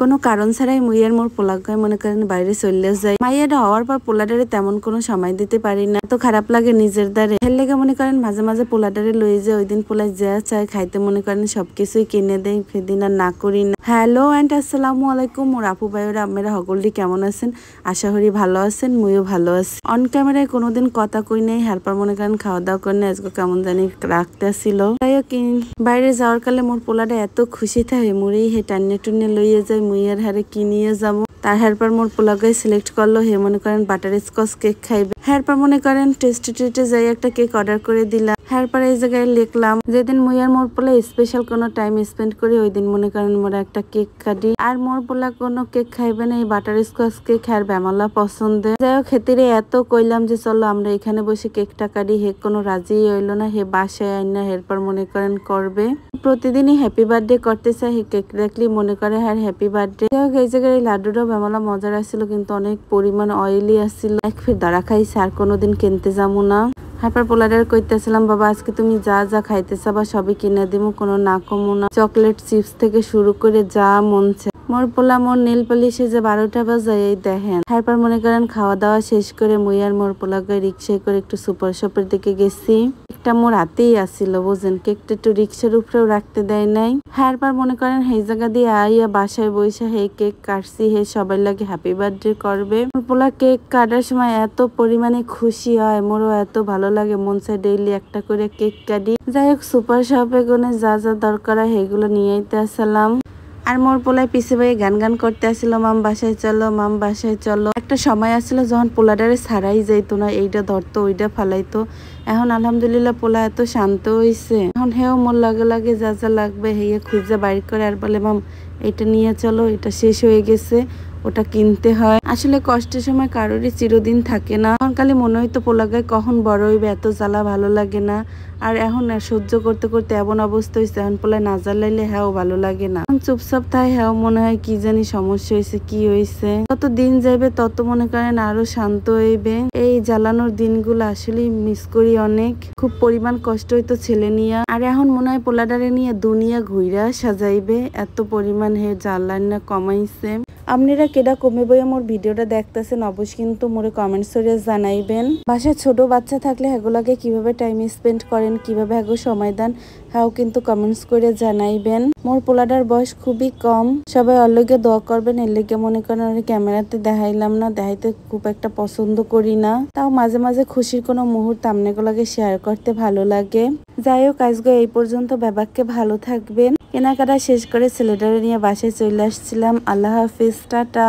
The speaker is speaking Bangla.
কোনো কারণ ছাড়াই মুইয়ার মোর পোলাগায় মনে করেন বাইরে চলে যায়। মাইয়াটা হওয়ার পর পোলাডারে তেমন কোনো সময় দিতে পারি না, তো খারাপ লাগে নিজের দ্বারে। হের লেগে মনে করেন মাঝে মাঝে পোলাডারে লয়ে যায়, ওই দিন পোলাই যা চায় খাইতে মনে করেন সবকিছুই কিনে দেয়, সেদিন আর না করি না। হ্যালো এন্ড আসসালামু আলাইকুম, মোর আপু ভাইয়েরা আপনারা সকলটি কেমন আছেন? আশা করি ভালো আছেন, মুইও ভালো আছি। অন ক্যামেরায় কোনোদিন কথা কই নাই, হারপার মনে করেন খাওয়া দাওয়া করে আজকে কেমন জানি রাখতে আসছিল। তাই বাইরে যাওয়ার কালে মোর পোলাটা এত খুশি থাকে, মুড়ি হে টান্নে টুন্নে লইয়ে যায়, মুইয়ার হারে কি নিয়ে যাবো। তার হেরপর মোর পোলাগাই সিলেক্ট করলো, হে মনে করেন বাটার স্কচ কেক খাইবে। হেরপর মনে করেন টেস্টে যাই একটা কেক অর্ডার করে দিলাম। হেরপর এই জায়গায় লিখলাম যেদিন মুইয়ার মোর পোলা স্পেশাল কোনো টাইম স্পেন্ড করি, ওই দিন মনে করেন মোরা একটা কেক কাটি। আর মোর পোলা কোনো কেক খাইবে না, এই বাটার স্কচ কেক আর বেমালা পছন্দের। যাই হোক খেতিরে এত কইলাম যে চলো আমরা এখানে বসে কেকটা কাটি, হে কোনো রাজি হইলো না। হে বাসায় আইনা হেরপর মনে করেন করবে। প্রতিদিনই হ্যাপি বার্থডে করতে চাই, হে কেক দেখলি মনে করে হ্যাঁ হ্যাপি বার্থডে। যাই হোক এই জায়গায় লাড্ডুটাও বেমালা মজার আসছিল, কিন্তু অনেক পরিমাণ অয়েলি আসছিল। এক ফির দাঁড়া খাইছে, আর কোনোদিন কিনতে যাবো না। হারপর পোলাডার কইতেছিলাম বাবা আজকে তুমি যা যা খাইতে চাবা সবই কিনে দিমু, কোনো না কমু না। চকলেট চিপস থেকে শুরু করে যা মনছে। মোর পোলা মোর নীল পালিশে যে 12টা বাজায় এই দেখেন। তারপর মনে করেন খাওয়া দাওয়া শেষ করে মুই আর মোর পোলাকে রিক্সায় করে একটু সুপার শপের দিকে গেছি। কেকটা মোর হাতেই আসছিল বুঝেন, কেকটা একটু রিক্সার উপরেও রাখতে দেয় নাই। তারপর মনে করেন সেই জায়গা দিয়ে আইয়া বাসায় বইসা হে কেক কাটছি, হে সবাই লাগে হ্যাপি বার্থডে করবে। মোর পোলা কেক কাটার সময় এত পরিমাণে খুশি হয়, মোরও এত ভালো লাগে, মন চায় ডেইলি একটা করে কেক কাটি। যাই হোক সুপার শপে গনে যা যা দরকার হয় সেগুলো নিয়ে আইতে আসলাম। আর মোর পোলায় পিছে ভাই গান করতে আসছিল, মাম বাসায় চলো, মাম বাসায় চলো। একটা সময় আসছিল যখন পোলাডারে ছাড়াই যাইতো না, এইটা ধরতো ওইটা ফালাইতো। এখন আলহামদুলিল্লাহ পোলা এত শান্ত হইছে, এখন হেও মোর লাগে লাগে যা যা লাগবে হেয়ে খুঁজে বাইর করে আর বলে মাম এটা নিয়ে চলো, এটা শেষ হয়ে গেছে, ওটা কিনতে হয়। আসলে কষ্টের সময় কারোরই চিরদিন থাকে না। এখন খালি মনে হইতো পোলাগায় কখন বড় হইবে, এত জ্বালা ভালো লাগে না। আর এখন সহ্য করতে করতে এমন অবস্থা হয়েছে, এখন পোলায় না জ্বালাইলে হ্যাঁ ভালো লাগে না। চুপচাপ তাই হ্যাঁ মনে হয় কি জানি সমস্যা হয়েছে, কি হয়েছে। তত দিন যাইবে তত মনে করেন আরো শান্ত হইবে। এই জ্বালানোর দিনগুলো আসলে মিস করি অনেক, খুব পরিমাণ কষ্ট হইতো ছেলে নিয়ে। আর এখন মনে হয় পোলাডারে নিয়ে দুনিয়া ঘুইরা সাজাইবে, এত পরিমাণ হে জ্বালান না কমাইছে। আপনারা কেডা কমে বইয়া মোর ভিডিওটা দেখতেছেন অবশ্যই কিন্তু মোরে কমেন্টস করে জানাইবেন। বাসায় ছোট বাচ্চা থাকলে এগুলাকে কিভাবে টাইম স্পেন্ড করেন, কিভাবে এগো সময় দেন, হ্যাঁ কিন্তু কমেন্টস করে জানাইবেন। মোর পোলাডার বয়স খুবই কম, সবাই অলগে দোয়া করবেন। এর লেগে মনে করেন ক্যামেরাতে দেখাইলাম না, দেখাইতে খুব একটা পছন্দ করি না। তাও মাঝে মাঝে খুশির কোনো মুহূর্ত আপনাগুলোকে শেয়ার করতে ভালো লাগে। যাই হোক আজকে এই পর্যন্ত, ব্যাপারকে ভালো থাকবেন। কেনাকাটা শেষ করে ছেলেটারে নিয়ে বাসায় চলে আসছিলাম। আল্লাহ হাফিজ, টাটা।